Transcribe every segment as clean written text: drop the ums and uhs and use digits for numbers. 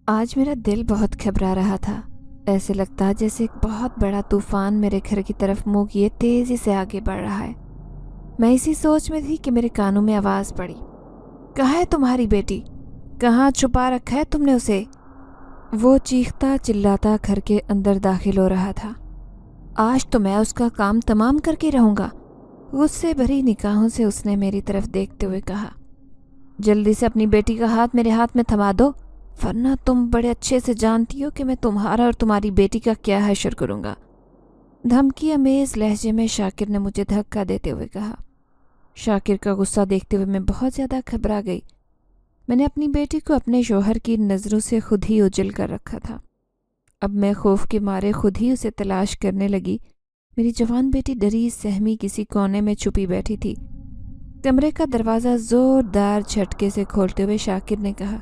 آج میرا دل بہت گھبرا رہا تھا۔ ایسے لگتا جیسے ایک بہت بڑا طوفان میرے گھر کی طرف منہ کیے تیزی سے آگے بڑھ رہا ہے۔ میں اسی سوچ میں تھی کہ میرے کانوں میں آواز پڑی، کہاں ہے تمہاری بیٹی؟ کہاں چھپا رکھا ہے تم نے اسے؟ وہ چیختا چلاتا گھر کے اندر داخل ہو رہا تھا۔ آج تو میں اس کا کام تمام کر کے رہوں گا، غصے بھری نگاہوں سے اس نے میری طرف دیکھتے ہوئے کہا۔ جلدی سے اپنی بیٹی کا ہاتھ میرے ہاتھ میں تھما دو، ورنہ تم بڑے اچھے سے جانتی ہو کہ میں تمہارا اور تمہاری بیٹی کا کیا حشر کروں گا۔ دھمکی امیز لہجے میں شاکر نے مجھے دھکا دیتے ہوئے کہا۔ شاکر کا غصہ دیکھتے ہوئے میں بہت زیادہ گھبرا گئی۔ میں نے اپنی بیٹی کو اپنے شوہر کی نظروں سے خود ہی اجل کر رکھا تھا۔ اب میں خوف کے مارے خود ہی اسے تلاش کرنے لگی۔ میری جوان بیٹی ڈری سہمی کسی کونے میں چھپی بیٹھی تھی۔ کمرے کا دروازہ زوردار جھٹکے سے کھولتے ہوئے شاکر نے کہا،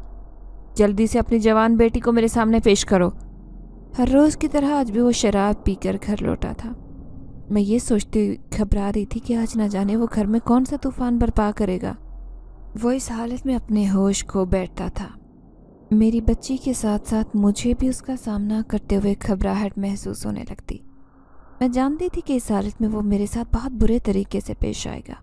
جلدی سے اپنی جوان بیٹی کو میرے سامنے پیش کرو۔ ہر روز کی طرح آج بھی وہ شراب پی کر گھر لوٹا تھا۔ میں یہ سوچتے گھبرا رہی تھی کہ آج نہ جانے وہ گھر میں کون سا طوفان برپا کرے گا۔ وہ اس حالت میں اپنے ہوش کھو بیٹھتا تھا۔ میری بچی کے ساتھ ساتھ مجھے بھی اس کا سامنا کرتے ہوئے گھبراہٹ محسوس ہونے لگتی۔ میں جانتی تھی کہ اس حالت میں وہ میرے ساتھ بہت برے طریقے سے پیش آئے گا،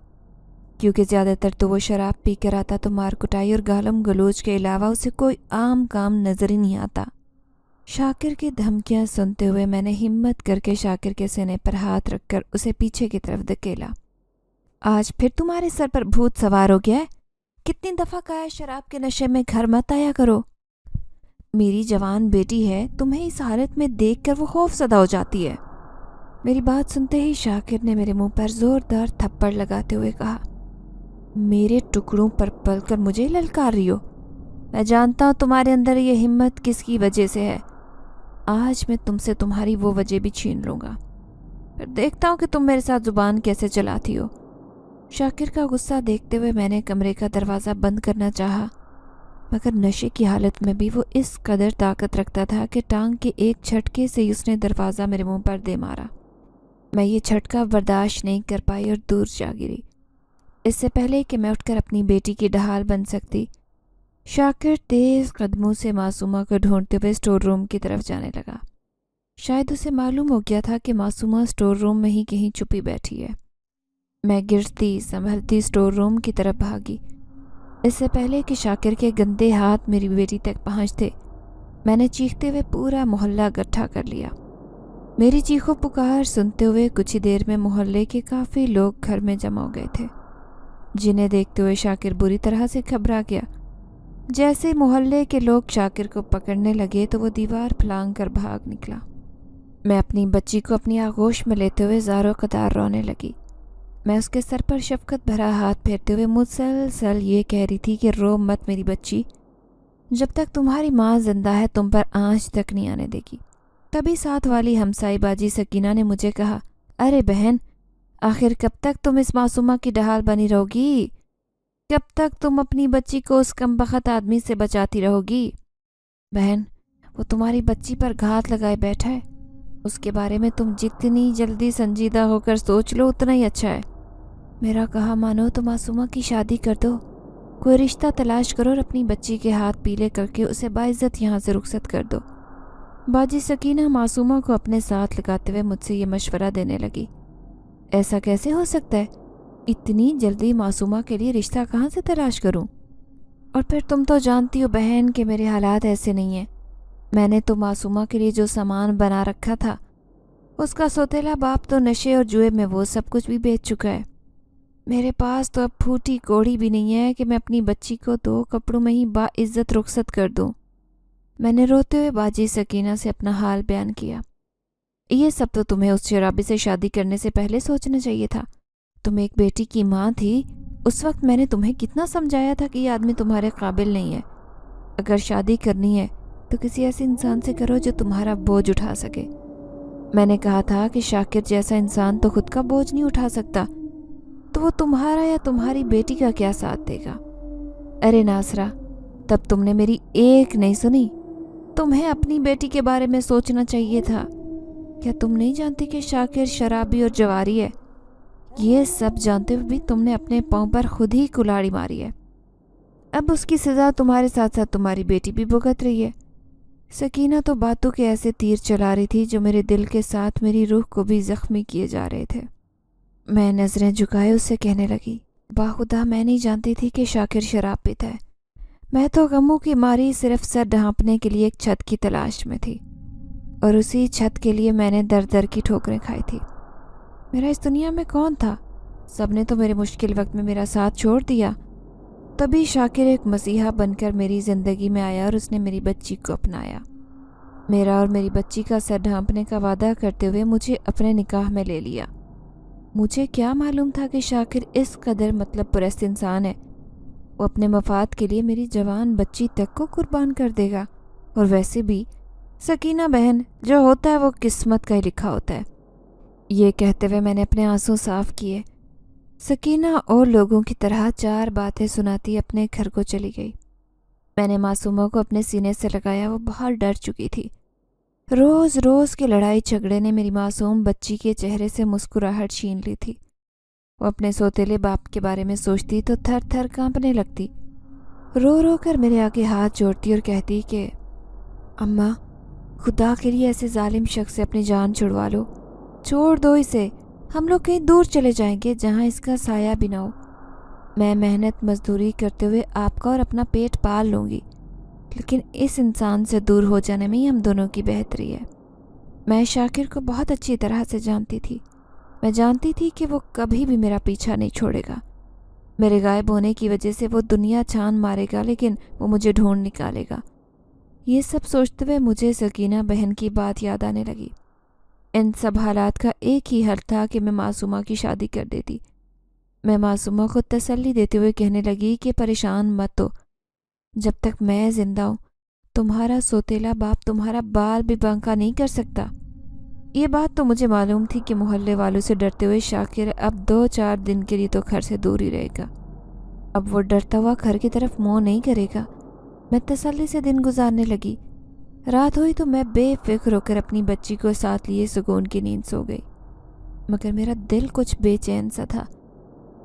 کیونکہ زیادہ تر تو وہ شراب پی کر آتا تو مار کٹائی اور گالم گلوچ کے علاوہ اسے کوئی عام کام نظر ہی نہیں آتا۔ شاکر کی دھمکیاں سنتے ہوئے میں نے ہمت کر کے شاکر کے سینے پر ہاتھ رکھ کر اسے پیچھے کی طرف دھکیلا۔ آج پھر تمہارے سر پر بھوت سوار ہو گیا ہے؟ کتنی دفعہ کہا ہے شراب کے نشے میں گھر مت آیا کرو۔ میری جوان بیٹی ہے، تمہیں اس حالت میں دیکھ کر وہ خوف زدہ ہو جاتی ہے۔ میری بات سنتے ہی شاکر نے میرے منہ پر زوردار تھپڑ لگاتے ہوئے کہا، میرے ٹکڑوں پر پل کر مجھے للکار رہی ہو؟ میں جانتا ہوں تمہارے اندر یہ ہمت کس کی وجہ سے ہے۔ آج میں تم سے تمہاری وہ وجہ بھی چھین لوں گا، پھر دیکھتا ہوں کہ تم میرے ساتھ زبان کیسے چلاتی ہو۔ شاکر کا غصہ دیکھتے ہوئے میں نے کمرے کا دروازہ بند کرنا چاہا، مگر نشے کی حالت میں بھی وہ اس قدر طاقت رکھتا تھا کہ ٹانگ کے ایک جھٹکے سے ہی اس نے دروازہ میرے منہ پر دے مارا۔ میں یہ جھٹکا برداشت نہیں کر پائی اور دور جا گری۔ اس سے پہلے کہ میں اٹھ کر اپنی بیٹی کی ڈھال بن سکتی، شاکر تیز قدموں سے معصومہ کو ڈھونڈتے ہوئے اسٹور روم کی طرف جانے لگا۔ شاید اسے معلوم ہو گیا تھا کہ معصومہ اسٹور روم میں ہی کہیں چھپی بیٹھی ہے۔ میں گرتی سنبھلتی اسٹور روم کی طرف بھاگی۔ اس سے پہلے کہ شاکر کے گندے ہاتھ میری بیٹی تک پہنچتے، میں نے چیختے ہوئے پورا محلہ اکٹھا کر لیا۔ میری چیخو پکار سنتے ہوئے کچھ ہی دیر میں محلے کے کافی لوگ گھر میں جمع ہو گئے تھے، جنہیں دیکھتے ہوئے شاکر بری طرح سے گھبرا گیا۔ جیسے محلے کے لوگ شاکر کو پکڑنے لگے تو وہ دیوار پھلانگ کر بھاگ نکلا۔ میں اپنی بچی کو اپنی آغوش میں لیتے ہوئے زاروں قطار رونے لگی۔ میں اس کے سر پر شفقت بھرا ہاتھ پھیرتے ہوئے مسلسل یہ کہہ رہی تھی کہ رو مت میری بچی، جب تک تمہاری ماں زندہ ہے تم پر آنچ تک نہیں آنے دے گی۔ تبھی ساتھ والی ہمسائی باجی سکینہ نے مجھے کہا، ارے بہن، آخر کب تک تم اس معصومہ کی ڈھال بنی رہو گی؟ کب تک تم اپنی بچی کو اس کمبخت آدمی سے بچاتی رہو گی؟ بہن، وہ تمہاری بچی پر گھات لگائے بیٹھا ہے، اس کے بارے میں تم جتنی جلدی سنجیدہ ہو کر سوچ لو اتنا ہی اچھا ہے۔ میرا کہا مانو تو معصومہ کی شادی کر دو، کوئی رشتہ تلاش کرو اور اپنی بچی کے ہاتھ پیلے کر کے اسے باعزت یہاں سے رخصت کر دو۔ باجی سکینہ معصومہ کو اپنے ساتھ لگاتے ہوئے مجھ سے یہ مشورہ دینے لگی۔ ایسا کیسے ہو سکتا ہے؟ اتنی جلدی معصومہ کے لیے رشتہ کہاں سے تلاش کروں؟ اور پھر تم تو جانتی ہو بہن کہ میرے حالات ایسے نہیں ہیں۔ میں نے تو معصومہ کے لیے جو سامان بنا رکھا تھا، اس کا سوتیلا باپ تو نشے اور جوئے میں وہ سب کچھ بھی بیچ چکا ہے۔ میرے پاس تو اب پھوٹی کوڑی بھی نہیں ہے کہ میں اپنی بچی کو 2 کپڑوں میں ہی باعزت رخصت کر دوں۔ میں نے روتے ہوئے باجی سکینہ سے اپنا حال بیان کیا۔ یہ سب تو تمہیں اس شرابی سے شادی کرنے سے پہلے سوچنا چاہیے تھا۔ تم ایک بیٹی کی ماں تھی، اس وقت میں نے تمہیں کتنا سمجھایا تھا کہ یہ آدمی تمہارے قابل نہیں ہے۔ اگر شادی کرنی ہے تو کسی ایسے انسان سے کرو جو تمہارا بوجھ اٹھا سکے۔ میں نے کہا تھا کہ شاکر جیسا انسان تو خود کا بوجھ نہیں اٹھا سکتا، تو وہ تمہارا یا تمہاری بیٹی کا کیا ساتھ دے گا؟ ارے ناصرہ، تب تم نے میری ایک نہیں سنی۔ تمہیں اپنی بیٹی کے بارے میں سوچنا چاہیے تھا۔ کیا تم نہیں جانتی کہ شاکر شرابی اور جواری ہے؟ یہ سب جانتے ہوئے بھی تم نے اپنے پاؤں پر خود ہی کلاڑی ماری ہے۔ اب اس کی سزا تمہارے ساتھ ساتھ تمہاری بیٹی بھی بھگت رہی ہے۔ سکینہ تو باتوں کے ایسے تیر چلا رہی تھی جو میرے دل کے ساتھ میری روح کو بھی زخمی کیے جا رہے تھے۔ میں نظریں جھکائے اس سے کہنے لگی، باخدا میں نہیں جانتی تھی کہ شاکر شراب پیتا ہے۔ میں تو غموں کی ماری صرف سر ڈھانپنے کے لیے ایک چھت کی تلاش میں تھی، اور اسی چھت کے لیے میں نے در در کی ٹھوکریں کھائی تھی۔ میرا اس دنیا میں کون تھا؟ سب نے تو میرے مشکل وقت میں میرا ساتھ چھوڑ دیا۔ تبھی شاکر ایک مسیحا بن کر میری زندگی میں آیا اور اس نے میری بچی کو اپنایا۔ میرا اور میری بچی کا سر ڈھانپنے کا وعدہ کرتے ہوئے مجھے اپنے نکاح میں لے لیا۔ مجھے کیا معلوم تھا کہ شاکر اس قدر مطلب پرست انسان ہے، وہ اپنے مفاد کے لیے میری جوان بچی تک کو قربان کر دے گا۔ اور ویسے بھی سکینہ بہن، جو ہوتا ہے وہ قسمت کا ہی لکھا ہوتا ہے۔ یہ کہتے ہوئے میں نے اپنے آنسو صاف کیے۔ سکینہ اور لوگوں کی طرح چار باتیں سناتی اپنے گھر کو چلی گئی۔ میں نے معصومہ کو اپنے سینے سے لگایا، وہ بہت ڈر چکی تھی۔ روز روز کے لڑائی جھگڑے نے میری معصوم بچی کے چہرے سے مسکراہٹ چھین لی تھی۔ وہ اپنے سوتیلے باپ کے بارے میں سوچتی تو تھر تھر کانپنے لگتی، رو رو کر میرے آگے ہاتھ جوڑتی اور کہتی کہ اماں، خدا کے لیے ایسے ظالم شخص سے اپنی جان چھڑوا لو، چھوڑ دو اسے، ہم لوگ کہیں دور چلے جائیں گے جہاں اس کا سایہ بھی نہ ہو۔ میں محنت مزدوری کرتے ہوئے آپ کا اور اپنا پیٹ پال لوں گی، لیکن اس انسان سے دور ہو جانے میں ہی ہم دونوں کی بہتری ہے۔ میں شاکر کو بہت اچھی طرح سے جانتی تھی۔ میں جانتی تھی کہ وہ کبھی بھی میرا پیچھا نہیں چھوڑے گا۔ میرے غائب ہونے کی وجہ سے وہ دنیا چھان مارے گا، لیکن وہ مجھے ڈھونڈ نکالے گا۔ یہ سب سوچتے ہوئے مجھے سکینہ بہن کی بات یاد آنے لگی۔ ان سب حالات کا ایک ہی حل تھا کہ میں معصومہ کی شادی کر دیتی۔ میں معصومہ کو تسلی دیتے ہوئے کہنے لگی کہ پریشان مت ہو، جب تک میں زندہ ہوں تمہارا سوتیلا باپ تمہارا بال بھی بانکا نہیں کر سکتا۔ یہ بات تو مجھے معلوم تھی کہ محلے والوں سے ڈرتے ہوئے شاکر اب 2-4 دن کے لیے تو گھر سے دور ہی رہے گا۔ اب وہ ڈرتا ہوا گھر کی طرف منہ نہیں کرے گا۔ میں تسلی سے دن گزارنے لگی۔ رات ہوئی تو میں بے فکر ہو کر اپنی بچی کو ساتھ لیے سکون کی نیند سو گئی، مگر میرا دل کچھ بے چین سا تھا۔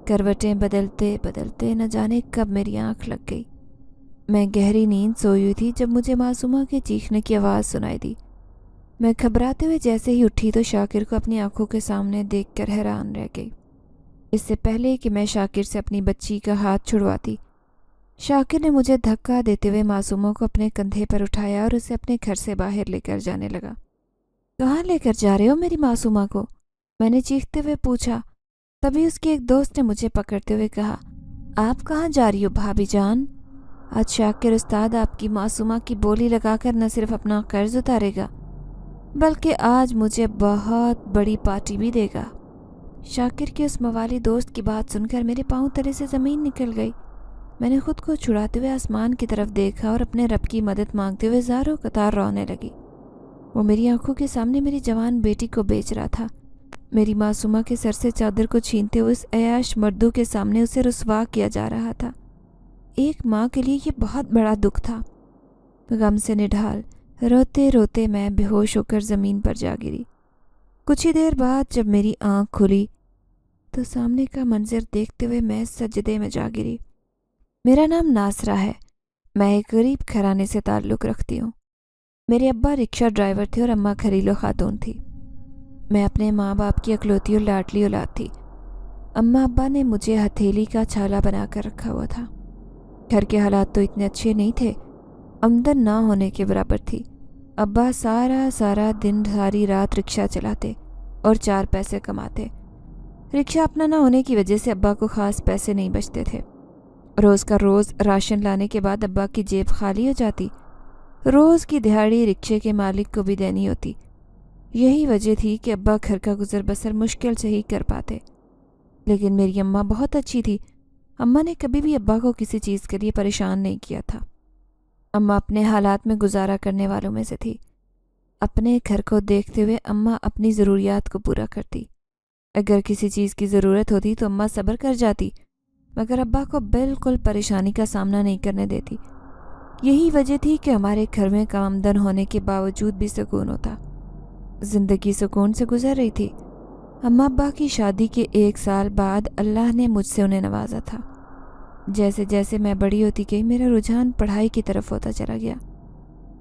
کروٹیں بدلتے بدلتے نہ جانے کب میری آنکھ لگ گئی۔ میں گہری نیند سوئی ہوئی تھی جب مجھے معصومہ کے چیخنے کی آواز سنائی دی۔ میں گھبراتے ہوئے جیسے ہی اٹھی تو شاکر کو اپنی آنکھوں کے سامنے دیکھ کر حیران رہ گئی۔ اس سے پہلے کہ میں شاکر سے اپنی بچی کا ہاتھ چھڑواتی، شاکر نے مجھے دھکا دیتے ہوئے معصومہ کو اپنے کندھے پر اٹھایا اور اسے اپنے گھر سے باہر لے کر جانے لگا۔ کہاں لے کر جا رہے ہو میری معصومہ کو؟ میں نے چیختے ہوئے پوچھا۔ تبھی اس کے ایک دوست نے مجھے پکڑتے ہوئے کہا، آپ کہاں جا رہی ہو بھابھی جان؟ آج شاکر استاد آپ کی معصومہ کی بولی لگا کر نہ صرف اپنا قرض اتارے گا بلکہ آج مجھے بہت بڑی پارٹی بھی دے گا۔ شاکر کے اس موالی دوست کی بات سن کر میرے پاؤں تلے سے زمین نکل گئی۔ میں نے خود کو چھڑاتے ہوئے آسمان کی طرف دیکھا اور اپنے رب کی مدد مانگتے ہوئے زاروں قطار رونے لگی۔ وہ میری آنکھوں کے سامنے میری جوان بیٹی کو بیچ رہا تھا۔ میری معصومہ کے سر سے چادر کو چھینتے ہوئے اس عیاش مردو کے سامنے اسے رسوا کیا جا رہا تھا۔ ایک ماں کے لیے یہ بہت بڑا دکھ تھا۔ غم سے نڈھال روتے روتے میں بے ہوش ہو کر زمین پر جا گری۔ کچھ ہی دیر بعد جب میری آنکھ کھلی تو سامنے کا منظر دیکھتے ہوئے میں سجدے میں جا گری۔ میرا نام ناصرہ ہے۔ میں ایک غریب گھرانے سے تعلق رکھتی ہوں۔ میرے ابا رکشہ ڈرائیور تھے اور اماں گھریلو خاتون تھی۔ میں اپنے ماں باپ کی اکلوتی اور لاڈلی اولاد تھی۔ اماں ابا نے مجھے ہتھیلی کا چھالا بنا کر رکھا ہوا تھا۔ گھر کے حالات تو اتنے اچھے نہیں تھے، آمدن نہ ہونے کے برابر تھی۔ ابا سارا دن ساری رات رکشہ چلاتے اور 4 پیسے کماتے۔ رکشہ اپنا نہ ہونے کی وجہ سے ابا کو خاص پیسے نہیں بچتے تھے۔ روز کا روز راشن لانے کے بعد ابا کی جیب خالی ہو جاتی۔ روز کی دہاڑی رکشے کے مالک کو بھی دینی ہوتی۔ یہی وجہ تھی کہ ابا گھر کا گزر بسر مشکل سے ہی کر پاتے۔ لیکن میری اماں بہت اچھی تھی۔ اماں نے کبھی بھی ابا کو کسی چیز کے لیے پریشان نہیں کیا تھا۔ اماں اپنے حالات میں گزارا کرنے والوں میں سے تھی۔ اپنے گھر کو دیکھتے ہوئے اماں اپنی ضروریات کو پورا کرتی۔ اگر کسی چیز کی ضرورت ہوتی تو اماں صبر کر جاتی، مگر ابا کو بالکل پریشانی کا سامنا نہیں کرنے دیتی۔ یہی وجہ تھی کہ ہمارے گھر میں کم آمدن ہونے کے باوجود بھی سکون ہوتا۔ زندگی سکون سے گزر رہی تھی۔ اماں ابا کی شادی کے 1 سال بعد اللہ نے مجھ سے انہیں نوازا تھا۔ جیسے جیسے میں بڑی ہوتی گئی میرا رجحان پڑھائی کی طرف ہوتا چلا گیا۔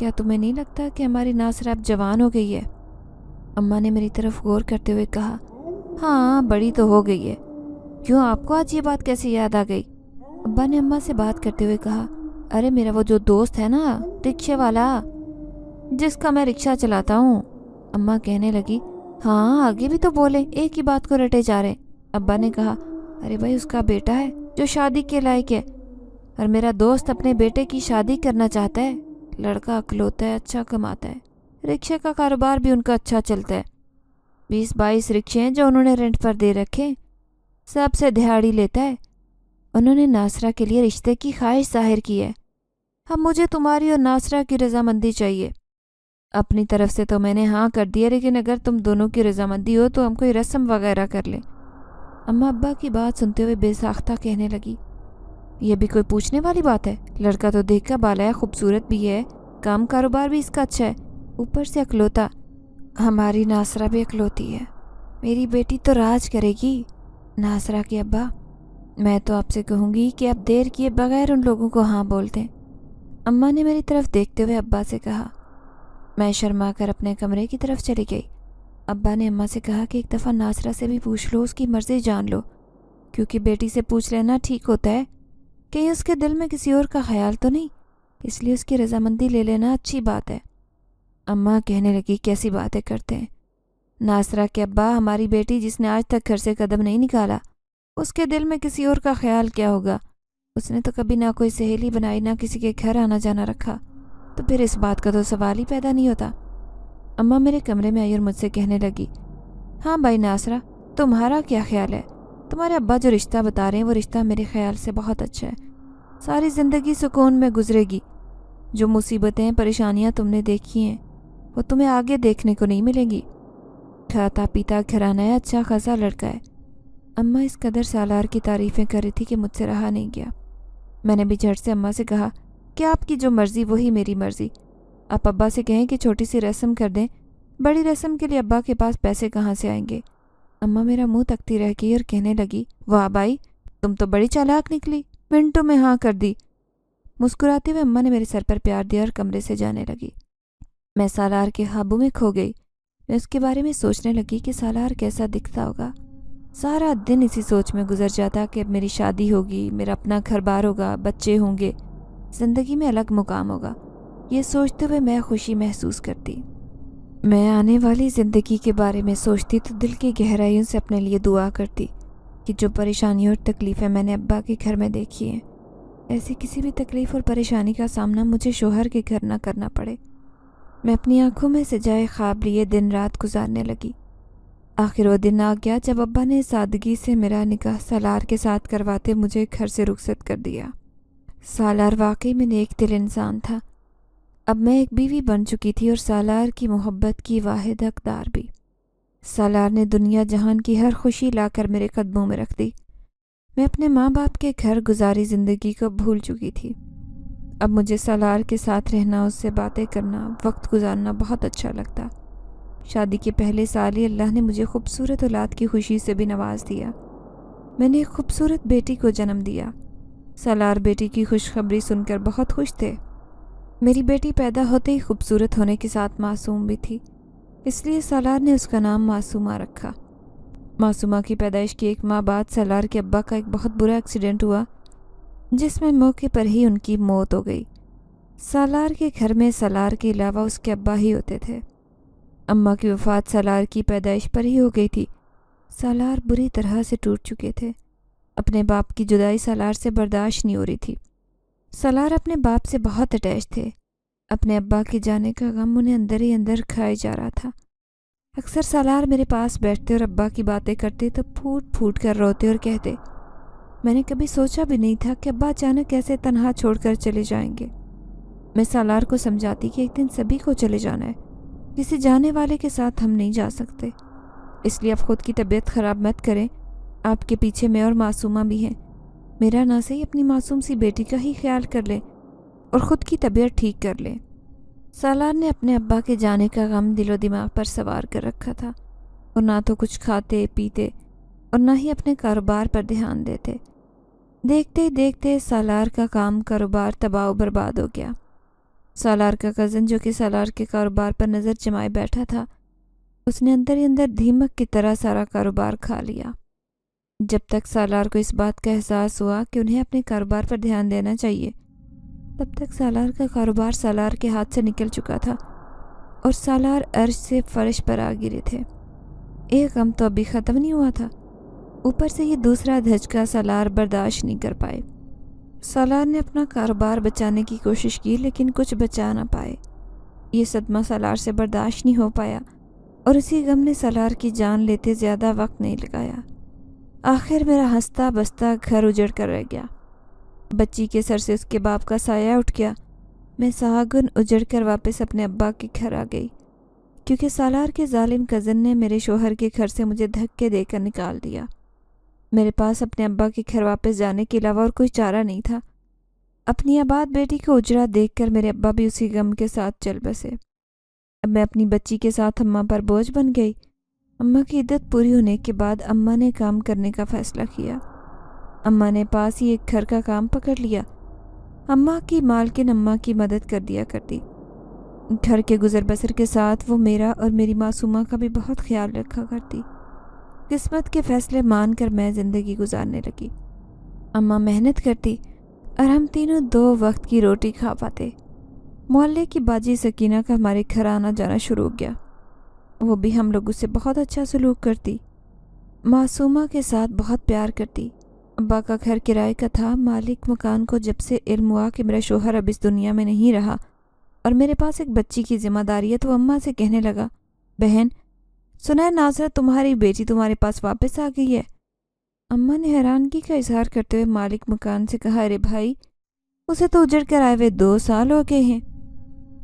کیا تمہیں نہیں لگتا کہ ہماری ناصرہ اب جوان ہو گئی ہے؟ اماں نے میری طرف غور کرتے ہوئے کہا، ہاں بڑی تو ہو گئی ہے۔ کیوں، آپ کو آج یہ بات کیسے یاد آ گئی؟ ابا نے اماں سے بات کرتے ہوئے کہا، ارے میرا وہ جو دوست ہے نا، رکشے والا، جس کا میں رکشہ چلاتا ہوں۔ اماں کہنے لگی، ہاں آگے بھی تو بولے، ایک ہی بات کو رٹے جا رہے۔ ابا نے کہا، ارے بھائی اس کا بیٹا ہے جو شادی کے لائق ہے، اور میرا دوست اپنے بیٹے کی شادی کرنا چاہتا ہے۔ لڑکا اکلوتا ہے، اچھا کماتا ہے، رکشے کا کاروبار بھی ان کا اچھا چلتا ہے۔ 20-22 رکشے ہیں جو انہوں نے رینٹ پر دے رکھے، سب سے دہاڑی لیتا ہے۔ انہوں نے ناصرہ کے لیے رشتے کی خواہش ظاہر کی ہے۔ اب مجھے تمہاری اور ناصرہ کی رضامندی چاہیے۔ اپنی طرف سے تو میں نے ہاں کر دیا، لیکن اگر تم دونوں کی رضامندی ہو تو ہم کوئی رسم وغیرہ کر لیں۔ اماں ابا کی بات سنتے ہوئے بے ساختہ کہنے لگی، یہ بھی کوئی پوچھنے والی بات ہے؟ لڑکا تو دیکھ کا بالا ہے، خوبصورت بھی ہے، کام کاروبار بھی اس کا اچھا ہے، اوپر سے اکلوتا۔ ہماری ناصرہ بھی اکلوتی ہے، میری بیٹی تو راج کرے گی۔ ناصرہ کے ابا، میں تو آپ سے کہوں گی کہ آپ دیر کیے بغیر ان لوگوں کو ہاں بول دیں۔ اماں نے میری طرف دیکھتے ہوئے ابا سے کہا۔ میں شرما کر اپنے کمرے کی طرف چلی گئی۔ ابا نے اماں سے کہا کہ ایک دفعہ ناصرہ سے بھی پوچھ لو، اس کی مرضی جان لو، کیونکہ بیٹی سے پوچھ لینا ٹھیک ہوتا ہے، کہیں اس کے دل میں کسی اور کا خیال تو نہیں، اس لیے اس کی رضامندی لے لینا اچھی بات ہے۔ اماں کہنے لگی، کیسی باتیں کرتے ہیں ناصرہ کے ابا، ہماری بیٹی جس نے آج تک گھر سے قدم نہیں نکالا، اس کے دل میں کسی اور کا خیال کیا ہوگا؟ اس نے تو کبھی نہ کوئی سہیلی بنائی، نہ کسی کے گھر آنا جانا رکھا، تو پھر اس بات کا تو سوال ہی پیدا نہیں ہوتا۔ اماں میرے کمرے میں آئی اور مجھ سے کہنے لگی، ہاں بھائی ناصرہ، تمہارا کیا خیال ہے؟ تمہارے ابا جو رشتہ بتا رہے ہیں وہ رشتہ میرے خیال سے بہت اچھا ہے، ساری زندگی سکون میں گزرے گی۔ جو مصیبتیں پریشانیاں تم نے دیکھی ہیں وہ تمہیں آگے دیکھنے کو نہیں ملیں گی۔ کھاتا پیتا گھرانہ ہے، اچھا خاصا لڑکا ہے۔ اماں اس قدر سالار کی تعریفیں کر رہی تھی کہ مجھ سے رہا نہیں گیا۔ میں نے بھی جھٹ سے اماں سے کہا کہ آپ کی جو مرضی وہی میری مرضی، آپ ابا سے کہیں کہ چھوٹی سی رسم کر دیں، بڑی رسم کے لیے ابا کے پاس پیسے کہاں سے آئیں گے؟ اماں میرا منہ تکتی رہ گئی اور کہنے لگی، واہ بھائی، تم تو بڑی چالاک نکلی، منٹوں میں ہاں کر دی۔ مسکراتے ہوئے اماں نے میرے سر پر پیار دیا اور کمرے سے جانے لگی۔ میں سالار کے خوابوں میں کھو گئی۔ میں اس کے بارے میں سوچنے لگی کہ سالار کیسا دکھتا ہوگا۔ سارا دن اسی سوچ میں گزر جاتا کہ اب میری شادی ہوگی، میرا اپنا گھر بار ہوگا، بچے ہوں گے، زندگی میں الگ مقام ہوگا۔ یہ سوچتے ہوئے میں خوشی محسوس کرتی۔ میں آنے والی زندگی کے بارے میں سوچتی تو دل کی گہرائیوں سے اپنے لیے دعا کرتی کہ جو پریشانیوں اور تکلیفیں میں نے ابا کے گھر میں دیکھی ہیں، ایسی کسی بھی تکلیف اور پریشانی کا سامنا مجھے شوہر کے گھر نہ کرنا پڑے۔ میں اپنی آنکھوں میں سجائے خواب لیے دن رات گزارنے لگی۔ آخر وہ دن آ گیا جب ابا نے سادگی سے میرا نکاح سالار کے ساتھ کرواتے مجھے گھر سے رخصت کر دیا۔ سالار واقعی میں نیک دل انسان تھا۔ اب میں ایک بیوی بن چکی تھی اور سالار کی محبت کی واحد حقدار بھی۔ سالار نے دنیا جہان کی ہر خوشی لا کر میرے قدموں میں رکھ دی۔ میں اپنے ماں باپ کے گھر گزاری زندگی کو بھول چکی تھی۔ اب مجھے سالار کے ساتھ رہنا، اس سے باتیں کرنا، وقت گزارنا بہت اچھا لگتا۔ شادی کے پہلے سال ہی اللہ نے مجھے خوبصورت اولاد کی خوشی سے بھی نواز دیا۔ میں نے ایک خوبصورت بیٹی کو جنم دیا۔ سالار بیٹی کی خوشخبری سن کر بہت خوش تھے۔ میری بیٹی پیدا ہوتے ہی خوبصورت ہونے کے ساتھ معصوم بھی تھی، اس لیے سالار نے اس کا نام معصومہ رکھا۔ معصومہ کی پیدائش کی 1 ماہ بعد سالار کے ابا کا ایک بہت برا ایکسیڈنٹ ہوا، جس میں موقع پر ہی ان کی موت ہو گئی۔ سالار کے گھر میں سالار کے علاوہ اس کے ابا ہی ہوتے تھے۔ اماں کی وفات سالار کی پیدائش پر ہی ہو گئی تھی۔ سالار بری طرح سے ٹوٹ چکے تھے۔ اپنے باپ کی جدائی سالار سے برداشت نہیں ہو رہی تھی۔ سالار اپنے باپ سے بہت اٹیچ تھے۔ اپنے ابا کے جانے کا غم انہیں اندر ہی اندر کھائے جا رہا تھا۔ اکثر سالار میرے پاس بیٹھتے اور ابا کی باتیں کرتے تو پھوٹ پھوٹ کر روتے اور کہتے، میں نے کبھی سوچا بھی نہیں تھا کہ ابا اچانک کیسے تنہا چھوڑ کر چلے جائیں گے۔ میں سالار کو سمجھاتی کہ ایک دن سبھی کو چلے جانا ہے، کسی جانے والے کے ساتھ ہم نہیں جا سکتے، اس لیے آپ خود کی طبیعت خراب مت کریں، آپ کے پیچھے میں اور معصومہ بھی ہیں، میرا نہ صحیح اپنی معصوم سی بیٹی کا ہی خیال کر لیں اور خود کی طبیعت ٹھیک کر لیں۔ سالار نے اپنے ابا کے جانے کا غم دل و دماغ پر سوار کر رکھا تھا، اور نہ تو کچھ کھاتے پیتے اور نہ ہی اپنے کاروبار پر دھیان دیتے۔ دیکھتے دیکھتے سالار کا کام کاروبار تباہ و برباد ہو گیا۔ سالار کا کزن جو کہ سالار کے کاروبار پر نظر جمائے بیٹھا تھا، اس نے اندر ہی اندر دھیمک کی طرح سارا کاروبار کھا لیا۔ جب تک سالار کو اس بات کا احساس ہوا کہ انہیں اپنے کاروبار پر دھیان دینا چاہیے، تب تک سالار کا کاروبار سالار کے ہاتھ سے نکل چکا تھا اور سالار عرش سے فرش پر آ گرے تھے۔ ایک غم تو ابھی ختم نہیں ہوا تھا، اوپر سے یہ دوسرا دھچکا سالار برداشت نہیں کر پائے۔ سالار نے اپنا کاروبار بچانے کی کوشش کی لیکن کچھ بچا نہ پائے۔ یہ صدمہ سالار سے برداشت نہیں ہو پایا اور اسی غم نے سالار کی جان لیتے زیادہ وقت نہیں لگایا۔ آخر میرا ہنستا بستا گھر اجڑ کر رہ گیا۔ بچی کے سر سے اس کے باپ کا سایہ اٹھ گیا۔ میں سہاگن اجڑ کر واپس اپنے ابا کے گھر آ گئی، کیونکہ سالار کے ظالم کزن نے میرے شوہر کے گھر سے مجھے دھکے دے کر نکال دیا۔ میرے پاس اپنے ابا کے گھر واپس جانے کے علاوہ اور کوئی چارہ نہیں تھا۔ اپنی آباد بیٹی کو اجڑا دیکھ کر میرے ابا بھی اسی غم کے ساتھ چل بسے۔ اب میں اپنی بچی کے ساتھ اماں پر بوجھ بن گئی۔ اماں کی عدت پوری ہونے کے بعد اماں نے کام کرنے کا فیصلہ کیا۔ اماں نے پاس ہی ایک گھر کا کام پکڑ لیا۔ اماں کی مالکن اماں کی مدد کر دیا کرتی۔ گھر کے گزر بسر کے ساتھ وہ میرا اور میری معصومہ کا بھی بہت خیال رکھا کرتی۔ قسمت کے فیصلے مان کر میں زندگی گزارنے لگی۔ اماں محنت کرتی اور ہم تینوں 2 وقت کی روٹی کھا پاتے۔ محلے کی باجی سکینہ کا ہمارے گھر آنا جانا شروع ہو گیا۔ وہ بھی ہم لوگوں سے بہت اچھا سلوک کرتی، معصومہ کے ساتھ بہت پیار کرتی۔ ابا کا گھر کرائے کا تھا۔ مالک مکان کو جب سے علم ہوا کہ میرا شوہر اب اس دنیا میں نہیں رہا اور میرے پاس ایک بچی کی ذمہ داری ہے، تو اماں سے کہنے لگا، بہن سنا ہے ناصرت تمہاری بیٹی تمہارے پاس واپس آ گئی ہے۔ اماں نے حیرانگی کا اظہار کرتے ہوئے مالک مکان سے کہا، ارے بھائی اسے تو اجڑ کر آئے ہوئے 2 سال ہو گئے ہیں،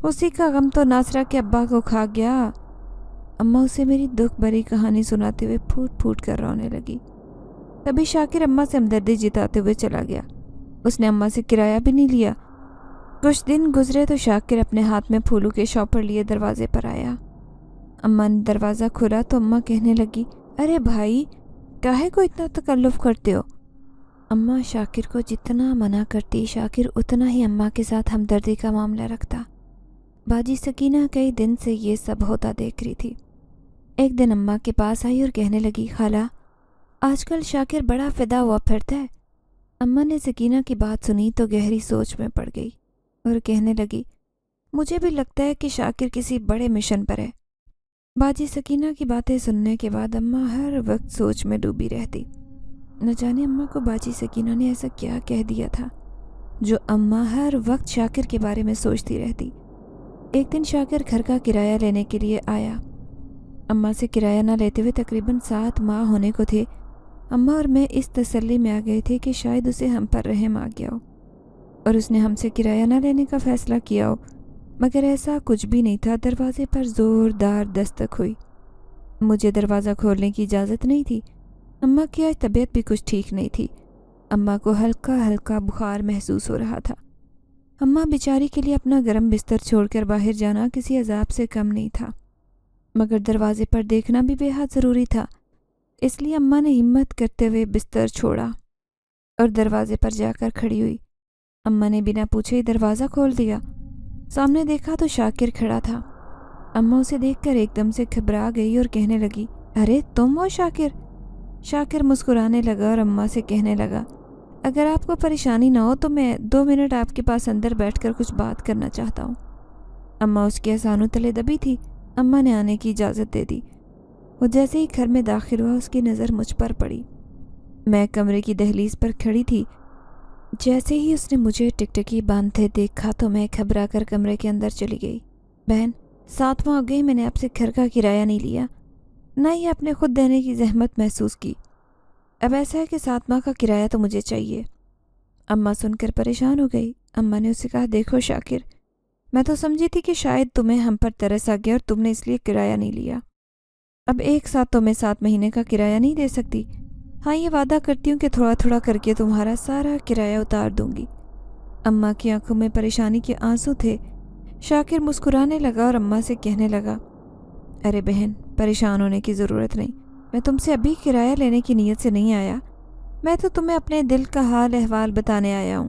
اسی کا غم تو ناصرہ کے ابا کو کھا گیا۔ اماں اسے میری دکھ بھری کہانی سناتے ہوئے پھوٹ پھوٹ کر رونے لگی۔ تبھی شاکر اماں سے ہمدردی جتاتے ہوئے چلا گیا۔ اس نے اماں سے کرایہ بھی نہیں لیا۔ کچھ دن گزرے تو شاکر اپنے ہاتھ میں پھولوں کے شاپر لیے دروازے پر آیا۔ اماں نے دروازہ کھولا تو اماں کہنے لگی، ارے بھائی کاہے کو اتنا تکلف کرتے ہو؟ اماں شاکر کو جتنا منع کرتی، شاکر اتنا ہی اماں کے ساتھ ہمدردی کا معاملہ رکھتا۔ باجی سکینہ کئی دن سے یہ سب ہوتا دیکھ رہی تھی۔ ایک دن اماں کے پاس آئی اور کہنے لگی، خالہ آج کل شاکر بڑا فدا ہوا پھرتا ہے۔ اماں نے سکینہ کی بات سنی تو گہری سوچ میں پڑ گئی اور کہنے لگی، مجھے بھی لگتا ہے کہ شاکر کسی بڑے مشن پر ہے۔ باجی سکینہ کی باتیں سننے کے بعد اماں ہر وقت سوچ میں ڈوبی رہتی۔ نہ جانے اماں کو باجی سکینہ نے ایسا کیا کہہ دیا تھا جو اماں ہر وقت شاکر کے بارے میں سوچتی رہتی۔ ایک دن شاکر گھر کا کرایہ لینے کے لیے آیا۔ اماں سے کرایہ نہ لیتے ہوئے تقریباً 7 ماہ ہونے کو تھے۔ اماں اور میں اس تسلی میں آ گئے تھے کہ شاید اسے ہم پر رحم آ گیا ہو اور اس نے ہم سے کرایہ نہ لینے کا فیصلہ کیا ہو، مگر ایسا کچھ بھی نہیں تھا۔ دروازے پر زوردار دستک ہوئی۔ مجھے دروازہ کھولنے کی اجازت نہیں تھی۔ اماں کی آج طبیعت بھی کچھ ٹھیک نہیں تھی۔ اماں کو ہلکا ہلکا بخار محسوس ہو رہا تھا۔ اماں بیچاری کے لیے اپنا گرم بستر چھوڑ کر باہر جانا کسی عذاب سے کم نہیں تھا، مگر دروازے پر دیکھنا بھی بے حد ضروری تھا۔ اس لیے اماں نے ہمت کرتے ہوئے بستر چھوڑا اور دروازے پر جا کر کھڑی ہوئی۔ اماں نے بنا پوچھے ہی دروازہ کھول دیا۔ سامنے دیکھا تو شاکر کھڑا تھا۔ اماں اسے دیکھ کر ایک دم سے گھبرا گئی اور کہنے لگی، ارے تم ہو شاکر؟ شاکر مسکرانے لگا اور اماں سے کہنے لگا، اگر آپ کو پریشانی نہ ہو تو میں 2 منٹ آپ کے پاس اندر بیٹھ کر کچھ بات کرنا چاہتا ہوں۔ اماں اس کے احسانوں تلے دبی تھی۔ اماں نے آنے کی اجازت دے دی۔ وہ جیسے ہی گھر میں داخل ہوا اس کی نظر مجھ پر پڑی۔ میں کمرے کی دہلیز پر کھڑی تھی۔ جیسے ہی اس نے مجھے ٹکٹکی باندھتے دیکھا تو میں گھبرا کر کمرے کے اندر چلی گئی۔ بہن 7 ماہ ہو گئے میں نے آپ سے گھر کا کرایہ نہیں لیا، نہ ہی آپ نے خود دینے کی زحمت محسوس کی۔ اب ایسا ہے کہ 7 ماہ کا کرایہ تو مجھے چاہیے۔ اماں سن کر پریشان ہو گئی۔ اماں نے اسے کہا، دیکھو شاکر، میں تو سمجھی تھی کہ شاید تمہیں ہم پر ترس آ گیا اور تم نے اس لیے کرایہ نہیں لیا۔ اب ایک ساتھ تو میں 7 مہینے کا کرایہ نہیں دے سکتی۔ ہاں یہ وعدہ کرتی ہوں کہ تھوڑا تھوڑا کر کے تمہارا سارا کرایہ اتار دوں گی۔ اماں کی آنکھوں میں پریشانی کے آنسو تھے۔ شاکر مسکرانے لگا اور اماں سے کہنے لگا، ارے بہن پریشان ہونے کی ضرورت نہیں، میں تم سے ابھی کرایہ لینے کی نیت سے نہیں آیا، میں تو تمہیں اپنے دل کا حال احوال بتانے آیا ہوں۔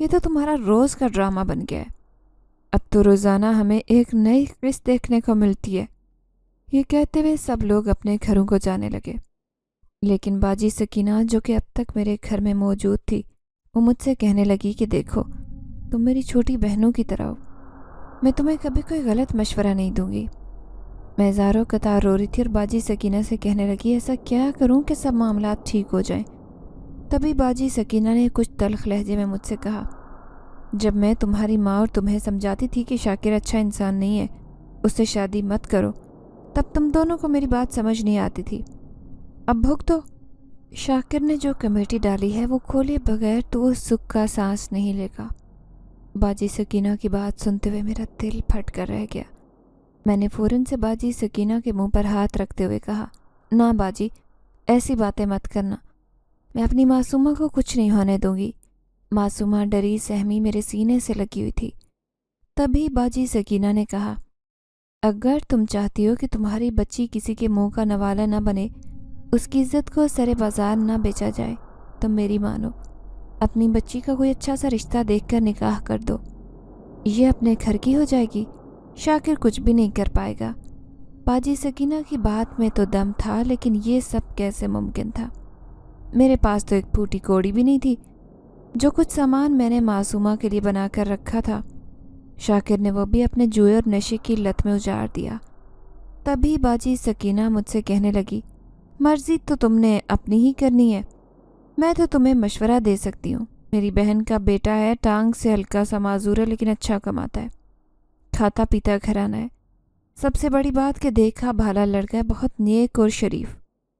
یہ تو تمہارا روز کا ڈرامہ بن گیا ہے۔ اب تو روزانہ ہمیں ایک نئی قسط دیکھنے کو ملتی ہے۔ یہ کہتے ہوئے سب لوگ اپنے گھروں کو جانے لگے، لیکن باجی سکینہ جو کہ اب تک میرے گھر میں موجود تھی، وہ مجھ سے کہنے لگی کہ دیکھو، تم میری چھوٹی بہنوں کی طرح ہو، میں تمہیں کبھی کوئی غلط مشورہ نہیں دوں گی۔ میں زاروں قطار رو رہی تھی اور باجی سکینہ سے کہنے لگی ایسا کیا کروں کہ سب معاملات ٹھیک ہو جائیں۔ تبھی باجی سکینہ نے کچھ تلخ لہجے میں مجھ سے کہا، جب میں تمہاری ماں اور تمہیں سمجھاتی تھی کہ شاکر اچھا انسان نہیں ہے، اس سے شادی مت کرو، تب تم دونوں کو میری بات سمجھ نہیں آتی تھی۔ اب بھگتو، شاکر نے جو کمیٹی ڈالی ہے وہ کھولے بغیر تو وہ سکھ کا سانس نہیں لے گا۔ باجی سکینہ کی بات سنتے ہوئے میرا دل پھٹ کر رہ گیا۔ میں نے فوراً سے باجی سکینہ کے منہ پر ہاتھ رکھتے ہوئے کہا، نہ باجی، ایسی باتیں مت کرنا، میں اپنی معصومہ کو کچھ نہیں ہونے دوں گی۔ معصومہ ڈری سہمی میرے سینے سے لگی ہوئی تھی۔ تبھی باجی سکینہ نے کہا، اگر تم چاہتی ہو کہ تمہاری بچی کسی کے منہ کا نوالا نہ بنے، اس کی عزت کو سرے بازار نہ بیچا جائے، تو میری مانو، اپنی بچی کا کوئی اچھا سا رشتہ دیکھ کر نکاح کر دو، یہ اپنے گھر کی ہو جائے گی، شاکر کچھ بھی نہیں کر پائے گا۔ باجی سکینہ کی بات میں تو دم تھا، لیکن یہ سب کیسے ممکن تھا؟ میرے پاس تو ایک پھوٹی کوڑی بھی نہیں تھی۔ جو کچھ سامان میں نے معصومہ کے لیے بنا کر رکھا تھا، شاکر نے وہ بھی اپنے جوئے اور نشے کی لت میں اجاڑ دیا۔ تبھی باجی سکینہ مجھ سے کہنے لگی، مرضی تو تم نے اپنی ہی کرنی ہے، میں تو تمہیں مشورہ دے سکتی ہوں۔ میری بہن کا بیٹا ہے، ٹانگ سے ہلکا سا معذور ہے، لیکن اچھا کماتا ہے، کھاتا پیتا گھرانہ ہے، سب سے بڑی بات کہ دیکھا بھالا لڑکا ہے، بہت نیک اور شریف،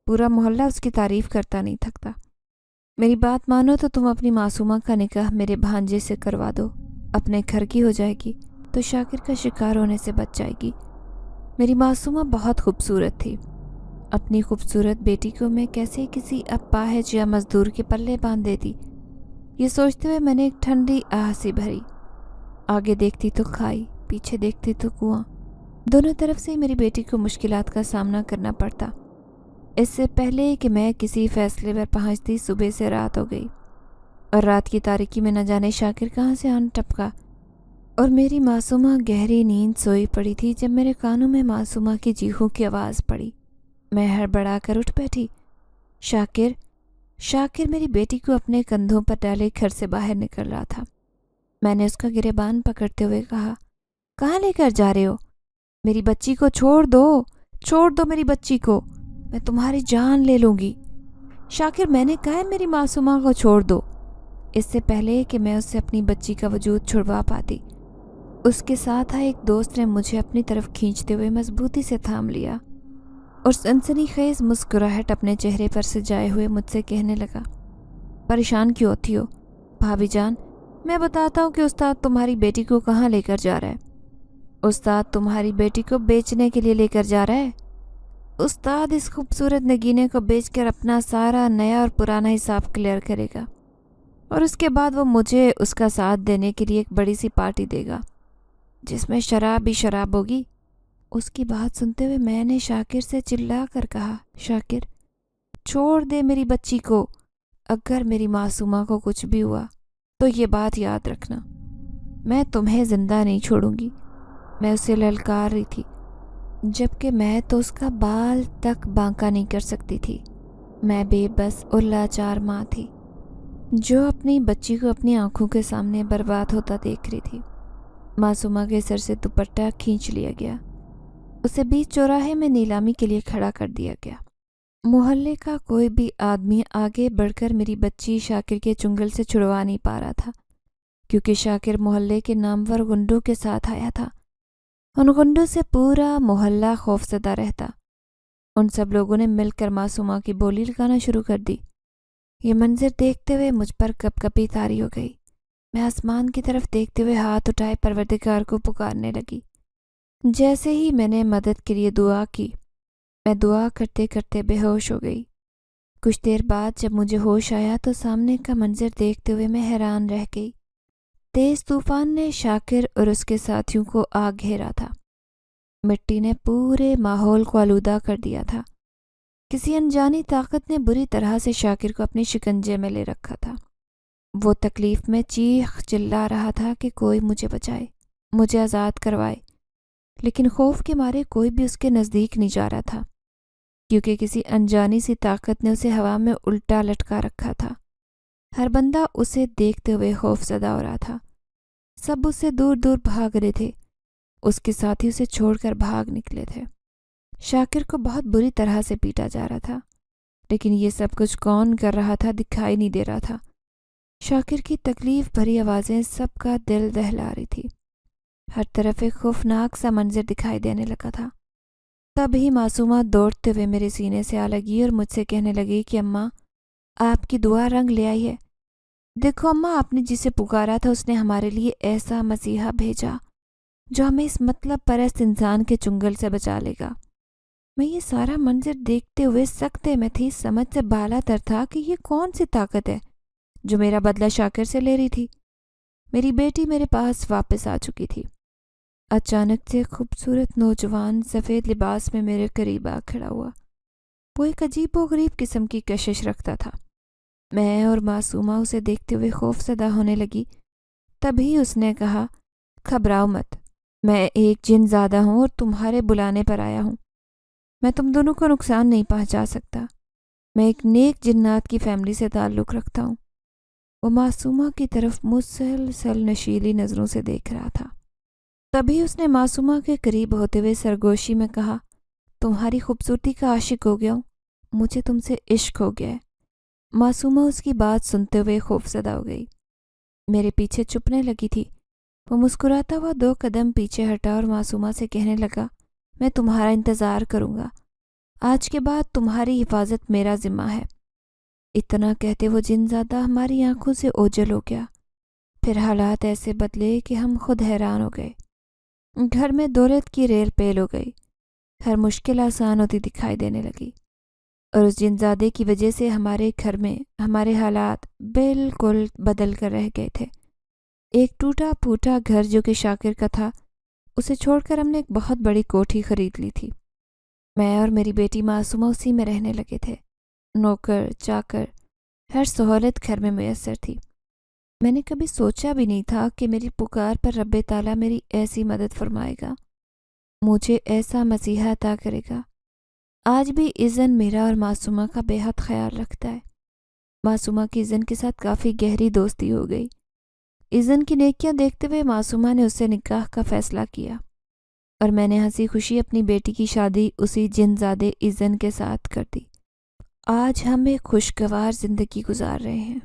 پورا محلہ اس کی تعریف کرتا نہیں تھکتا۔ میری بات مانو تو تم اپنی معصومہ کا نکاح میرے بھانجے سے کروا دو، اپنے گھر کی ہو جائے گی تو شاکر کا شکار ہونے سے بچ جائے گی۔ میری معصومہ بہت خوبصورت تھی، اپنی خوبصورت بیٹی کو میں کیسے کسی اپاہج یا مزدور کے پلے باندھ دیتی؟ یہ سوچتے ہوئے میں نے ایک ٹھنڈی آہ سی بھری۔ آگے دیکھتی تو کھائی، پیچھے دیکھتی تو کنواں، دونوں طرف سے میری بیٹی کو مشکلات کا سامنا کرنا پڑتا۔ اس سے پہلے کہ میں کسی فیصلے پر پہنچتی، صبح سے رات ہو گئی، اور رات کی تاریکی میں نہ جانے شاکر کہاں سے آن ٹپکا، اور میری معصومہ گہری نیند سوئی پڑی تھی جب میرے کانوں میں معصومہ کی چیخوں کی آواز پڑی۔ میں ہڑبڑا کر اٹھ بیٹھی۔ شاکر میری بیٹی کو اپنے کندھوں پر ڈالے گھر سے باہر نکل رہا تھا۔ میں نے اس کا گریبان پکڑتے ہوئے کہا، کہاں لے کر جا رہے ہو؟ میری بچی کو چھوڑ دو میری بچی کو، میں تمہاری جان لے لوں گی۔ شاکر، میں نے کہا ہے میری معصومہ کو چھوڑ دو۔ اس سے پہلے کہ میں اس سے اپنی بچی کا وجود چھڑوا پاتی، اس کے ساتھ آئے ایک دوست نے مجھے اپنی طرف کھینچتے ہوئے مضبوطی سے تھام لیا اور سنسنی خیز مسکراہٹ اپنے چہرے پر سجائے ہوئے مجھ سے کہنے لگا، پریشان کیوں ہوتی ہو بھابھی جان؟ میں بتاتا ہوں کہ استاد تمہاری بیٹی کو کہاں لے کر جا رہا ہے۔ استاد تمہاری بیٹی کو بیچنے کے لیے لے کر جا رہا ہے۔ استاد اس خوبصورت نگینے کو بیچ کر اپنا سارا نیا اور پرانا حساب کلیئر کرے گا، اور اس کے بعد وہ مجھے اس کا ساتھ دینے کے لیے ایک بڑی سی پارٹی دے گا جس میں شراب ہی شراب ہوگی۔ اس کی بات سنتے ہوئے میں نے شاکر سے چلا کر کہا، شاکر، چھوڑ دے میری بچی کو، اگر میری معصومہ کو کچھ بھی ہوا تو یہ بات یاد رکھنا، میں تمہیں زندہ نہیں چھوڑوں گی۔ میں اسے للکار رہی تھی، جبکہ میں تو اس کا بال تک بانکا نہیں کر سکتی تھی۔ میں بے بس اور لاچار ماں تھی جو اپنی بچی کو اپنی آنکھوں کے سامنے برباد ہوتا دیکھ رہی تھی۔ معصومہ کے سر سے دوپٹہ کھینچ لیا گیا، اسے بیچ چوراہے میں نیلامی کے لیے کھڑا کر دیا گیا۔ محلے کا کوئی بھی آدمی آگے بڑھ کر میری بچی شاکر کے چنگل سے چھڑوا نہیں پا رہا تھا، کیونکہ شاکر محلے کے نامور گنڈوں کے ساتھ آیا تھا۔ ان گنڈوں سے پورا محلہ خوفزدہ رہتا۔ ان سب لوگوں نے مل کر معصومہ کی بولی لگانا شروع کر دی۔ یہ منظر دیکھتے ہوئے مجھ پر کپ کپی طاری ہو گئی۔ میں آسمان کی طرف دیکھتے ہوئے ہاتھ اٹھائے پروردگار کو پکارنے لگی۔ جیسے ہی میں نے مدد کے لیے دعا کی، میں دعا کرتے کرتے بے ہوش ہو گئی۔ کچھ دیر بعد جب مجھے ہوش آیا تو سامنے کا منظر دیکھتے ہوئے میں حیران رہ گئی۔ تیز طوفان نے شاکر اور اس کے ساتھیوں کو آ گھیرا تھا۔ مٹی نے پورے ماحول کو آلودہ کر دیا تھا۔ کسی انجانی طاقت نے بری طرح سے شاکر کو اپنے شکنجے میں لے رکھا تھا۔ وہ تکلیف میں چیخ چلا رہا تھا کہ کوئی مجھے بچائے، مجھے آزاد کروائے، لیکن خوف کے مارے کوئی بھی اس کے نزدیک نہیں جا رہا تھا، کیونکہ کسی انجانی سی طاقت نے اسے ہوا میں الٹا لٹکا رکھا تھا۔ ہر بندہ اسے دیکھتے ہوئے خوف زدہ ہو رہا تھا، سب اس سے دور دور بھاگ رہے تھے، اس کے ساتھی اسے چھوڑ کر بھاگ نکلے تھے۔ شاکر کو بہت بری طرح سے پیٹا جا رہا تھا، لیکن یہ سب کچھ کون کر رہا تھا دکھائی نہیں دے رہا تھا۔ شاکر کی تکلیف بھری آوازیں سب کا دل دہلا رہی تھی۔ ہر طرف ایک خوفناک سا منظر دکھائی دینے لگا تھا۔ تب ہی معصومہ دوڑتے ہوئے میرے سینے سے آ لگی اور مجھ سے کہنے لگی کہ اماں، آپ کی دعا رنگ لے آئی ہے۔ دیکھو اماں، آپ نے جسے پکارا تھا اس نے ہمارے لیے ایسا مسیحا بھیجا جو ہمیں اس مطلب پرست انسان کے چنگل سے بچا لے گا۔ میں یہ سارا منظر دیکھتے ہوئے سکتے میں تھی، سمجھ سے بالا تر تھا کہ یہ کون سی طاقت ہے جو میرا بدلہ شاکر سے لے رہی تھی۔ میری بیٹی میرے پاس واپس آ چکی تھی۔ اچانک سے خوبصورت نوجوان سفید لباس میں میرے قریب آ کھڑا ہوا۔ وہ ایک عجیب و غریب قسم کی کشش رکھتا تھا۔ میں اور معصومہ اسے دیکھتے ہوئے خوف زدہ ہونے لگی۔ تبھی اس نے کہا، گھبراؤ مت، میں ایک جن زادہ ہوں اور تمہارے بلانے پر آیا ہوں۔ میں تم دونوں کو نقصان نہیں پہنچا سکتا۔ میں ایک نیک جنات کی فیملی سے تعلق رکھتا ہوں۔ وہ معصومہ کی طرف مسلسل نشیلی نظروں سے دیکھ رہا تھا۔ تبھی اس نے معصومہ کے قریب ہوتے ہوئے سرگوشی میں کہا، تمہاری خوبصورتی کا عاشق ہو گیا ہوں، مجھے تم سے عشق ہو گیا ہے۔ معصومہ اس کی بات سنتے ہوئے خوف زدہ ہو گئی، میرے پیچھے چھپنے لگی تھی۔ وہ مسکراتا ہوا 2 قدم پیچھے ہٹا اور معصومہ سے کہنے لگا، میں تمہارا انتظار کروں گا، آج کے بعد تمہاری حفاظت میرا ذمہ ہے۔ اتنا کہتے وہ جن زادہ ہماری آنکھوں سے اوجھل ہو گیا۔ پھر حالات ایسے بدلے کہ ہم خود حیران ہو گئے۔ گھر میں دولت کی ریل پیل ہو گئی، ہر مشکل آسان ہوتی دکھائی دینے لگی، اور اس جن زادے کی وجہ سے ہمارے گھر میں ہمارے حالات بالکل بدل کر رہ گئے تھے۔ ایک ٹوٹا پھوٹا گھر جو کہ شاکر کا تھا، اسے چھوڑ کر ہم نے ایک بہت بڑی کوٹھی خرید لی تھی۔ میں اور میری بیٹی معصومہ اسی میں رہنے لگے تھے۔ نوکر چاکر، ہر سہولت گھر میں میسر تھی۔ میں نے کبھی سوچا بھی نہیں تھا کہ میری پکار پر رب تعالیٰ میری ایسی مدد فرمائے گا، مجھے ایسا مسیحا عطا کرے گا۔ آج بھی اذن میرا اور معصومہ کا بے حد خیال رکھتا ہے۔ معصومہ کی اذن کے ساتھ کافی گہری دوستی ہو گئی۔ اذن کی نیکیاں دیکھتے ہوئے معصومہ نے اس سے نکاح کا فیصلہ کیا، اور میں نے ہنسی خوشی اپنی بیٹی کی شادی اسی جن زادے اذن کے ساتھ کر دی۔ آج ہم ایک خوشگوار زندگی گزار رہے ہیں۔